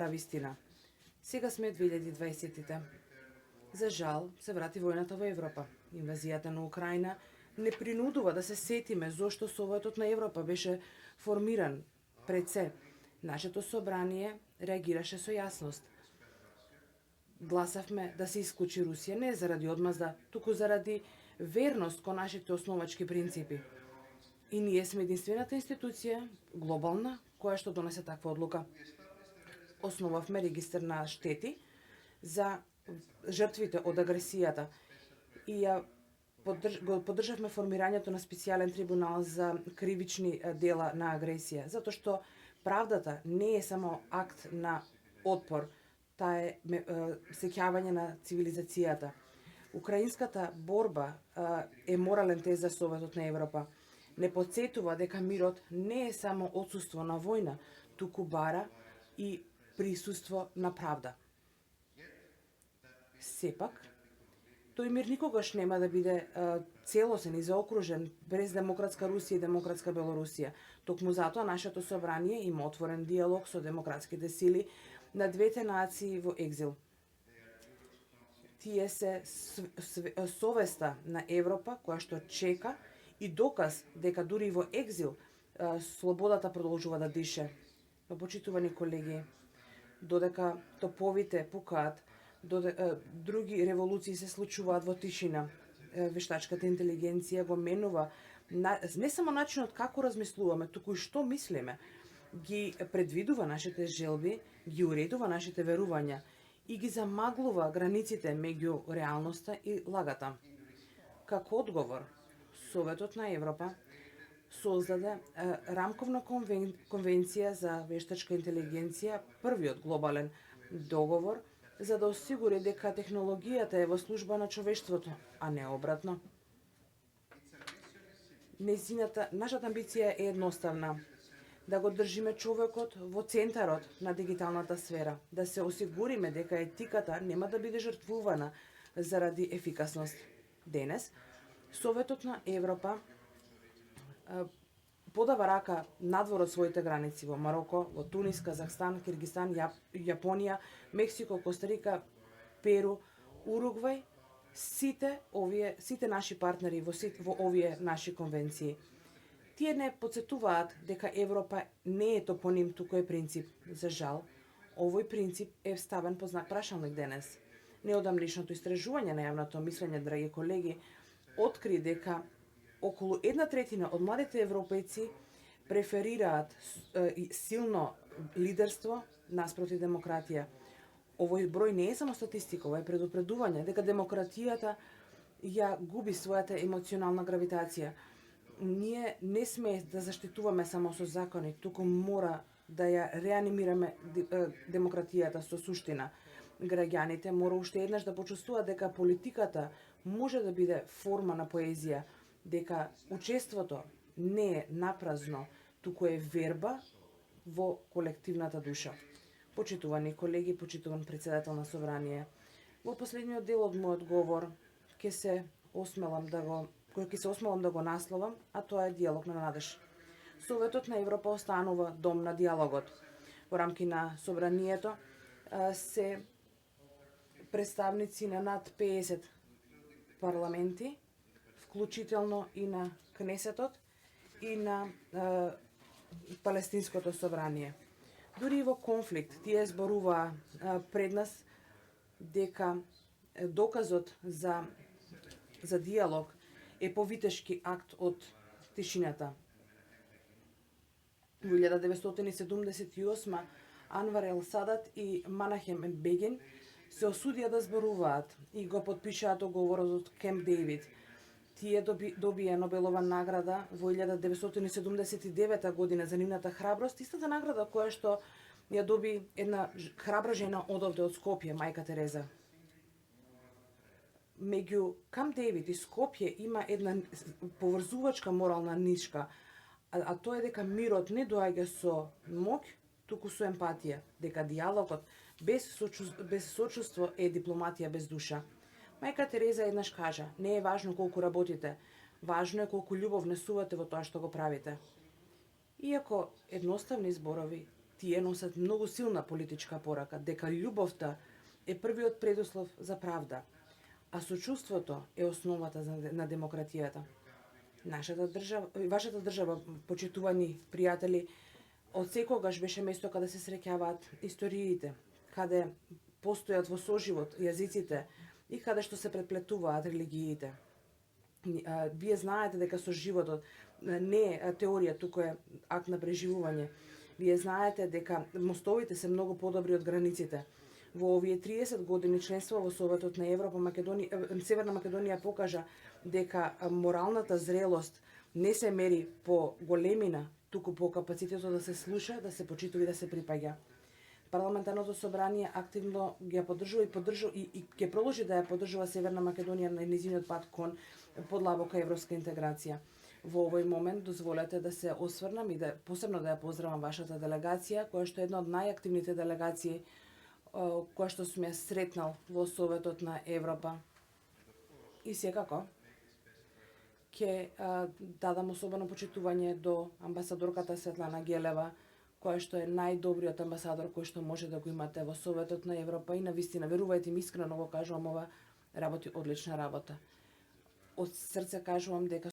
вистина. Сега сме 2020-тите. За жал, се врати војната во Европа. Инвазијата на Украина не принудува да се сетиме зошто Советот на Европа беше формиран. Пред се, нашето собрание реагираше со јасност. Гласавме да се исклучи Русија не заради одмазда, туку заради верност кон нашите основачки принципи. И ние сме единствената институција, глобална, која што донесе таква одлука. Основавме регистар на штети за жртвите од агресијата и го поддржавме формирањето на специјален трибунал за кривични дела на агресија, затоа што правдата не е само акт на отпор, таа е сеќавање на цивилизацијата. Украинската борба е морален тест за Советот на Европа. Не потсетува дека мирот не е само отсуство на војна, туку бара и присуство на правда. Сепак, тој мир никогаш нема да биде целосен и заокружен без демократска Русија и демократска Белорусија. Токму затоа нашето собрание има отворен диалог со демократските сили на двете нации во екзил. Тие се совеста на Европа која што чека и доказ дека дури во екзил слободата продолжува да дише. Почитувани колеги, додека топовите пукаат, други револуции се случуваат во тишина. Вештачката интелигенција го менува не само начинот како размислуваме, туку и што мислиме. Ги предвидува нашите желби, ги уредува нашите верувања и ги замаглува границите меѓу реалноста и лагата. Како одговор, Советот на Европа создаде рамковна конвенција за вештачка интелигенција, првиот глобален договор, за да осигури дека технологијата е во служба на човештвото, а не обратно. Нашата амбиција е едноставна: да го држиме човекот во центарот на дигиталната сфера, да се осигуриме дека етиката нема да биде жртвувана заради ефикасност. Денес, Советот на Европа подава рака надвор од своите граници во Мароко, во Тунис, Казахстан, Киргизстан, Јапонија, Мексико, Костарика, Перу, Уругвај, сите наши партнери во овие наши конвенции. Тие не потсетуваат дека Европа не е топоним, туку е принцип. За жал, овој принцип е ставен под знак прашалник денес. Неодамнишното истражување на јавното мислење, драги колеги, откри дека околу 1/3 од младите европејци преферираат силно лидерство наспроти демократија. Овој број не е само статистика, ова е предупредување дека демократијата ја губи својата емоционална гравитација. Ние не сме да заштитуваме само со закони, туку мора да ја реанимираме демократијата со суштина. Граѓаните мора уште еднаш да почувствуваат дека политиката може да биде форма на поезија, дека учеството не е напразно, туку е верба во колективната душа. Почитувани колеги, почитуван председател на собрание, во последниот дел од мојот говор ќе се осмелам да го насловам, а тоа е диалог на надеж. Советот на Европа останува дом на диалогот. Во рамки на собранието се представници на над 50 парламенти, вклучително и на Кнесетот и на Палестинското собрание. Дури и во конфликт тие зборуваа пред нас дека доказот за диалог е повитешки акт од тишината. Во 1978 Анвар ел Садат и Манахем Бегин се осудија да зборуваат и го потпишаат договорот од Кемп Дејвид. Тие добија Нобелова награда во 1979 година за нивната храброст, истата награда која што ја доби една храбра жена одовде од Скопје, мајка Тереза. Меѓу Камп Дејвид и Скопје има една поврзувачка морална нишка, а тоа е дека мирот не доаѓа со моќ, туку со емпатија, дека диалогот без сочувство е дипломатија без душа. Мајка Тереза еднаш кажа: не е важно колку работите, важно е колку љубов внесувате во тоа што го правите. Иако едноставни зборови, тие носат многу силна политичка порака, дека љубовта е првиот предуслов за правда, а сочувството е основата на демократијата. Вашата држава, почитувани пријатели, од секогаш беше место каде се среќаваат историите, каде постојат во соживот јазиците и каде што се преплетуваат религиите. Вие знаете дека соживотот не е теорија, туку е акт на преживување. Вие знаете дека мостовите се многу подобри од границите. Во овие 30 години членство во Советот на Европа, Северна Македонија покажа дека моралната зрелост не се мери по големина, туку по капацитетот да се слуша, да се почитува и да се припаѓа. Парламентарното собрание активно ги поддржува и ќе продолжи да ја поддржува Северна Македонија на нејзиниот пат кон подлабока европска интеграција. Во овој момент дозволете да се осврнам и посебно да ја поздравам вашата делегација, која што е една од најактивните делегации која што сум ја сретнал во Советот на Европа. И секако ќе дадам особено почитување до амбасадорката Светлана Гелева, која што е најдобриот амбасадор кој што може да го имате во Советот на Европа и навистина, верувајте ми, искрено го кажувам, ова работи одлична работа. Од срце кажувам дека